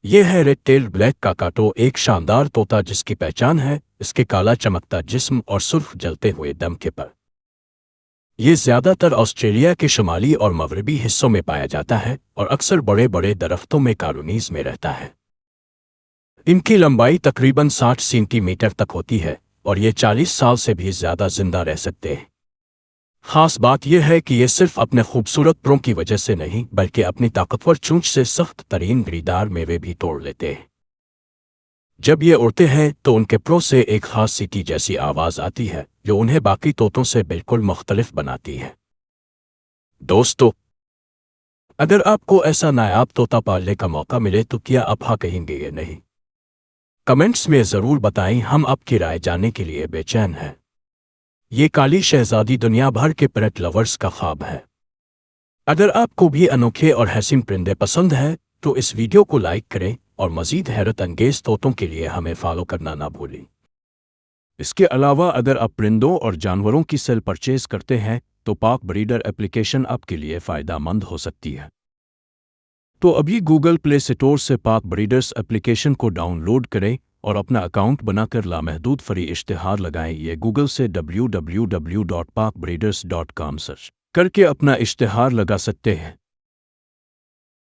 یہ ہے red tell black کاکاٹو، ایک شاندار طوطا جس کی پہچان ہے اس کے کالا چمکتا جسم اور سرخ جلتے ہوئے دم کے پر۔ یہ زیادہ تر آسٹریلیا کے شمالی اور مغربی حصوں میں پایا جاتا ہے اور اکثر بڑے بڑے درختوں میں کالونیز میں رہتا ہے۔ ان کی لمبائی تقریباً 60 سینٹی میٹر تک ہوتی ہے اور یہ 40 سال سے بھی زیادہ زندہ رہ سکتے ہیں۔ خاص بات یہ ہے کہ یہ صرف اپنے خوبصورت پروں کی وجہ سے نہیں بلکہ اپنی طاقتور چونچ سے سخت ترین گریدار میوے بھی توڑ لیتے ہیں۔ جب یہ اڑتے ہیں تو ان کے پروں سے ایک خاص سیٹی جیسی آواز آتی ہے جو انہیں باقی طوطوں سے بالکل مختلف بناتی ہے۔ دوستو، اگر آپ کو ایسا نایاب طوطا پالنے کا موقع ملے تو کیا آپ ہاں کہیں گے یا نہیں؟ کمنٹس میں ضرور بتائیں، ہم آپ کی رائے جاننے کے لیے بے چین ہیں۔ یہ کالی شہزادی دنیا بھر کے پیرٹ لورز کا خواب ہے۔ اگر آپ کو بھی انوکھے اور حسین پرندے پسند ہیں تو اس ویڈیو کو لائک کریں اور مزید حیرت انگیز طوطوں کے لیے ہمیں فالو کرنا نہ بھولیں۔ اس کے علاوہ اگر آپ پرندوں اور جانوروں کی سیل پرچیز کرتے ہیں تو پاک بریڈر ایپلیکیشن آپ کے لیے فائدہ مند ہو سکتی ہے۔ تو ابھی گوگل پلے اسٹور سے پاک بریڈرز ایپلیکیشن کو ڈاؤن لوڈ کریں اور اپنا اکاؤنٹ بنا کر لامحدود فری اشتہار لگائیں۔ یہ گوگل سے www.pakbreeders.com سرچ کر کے اپنا اشتہار لگا سکتے ہیں۔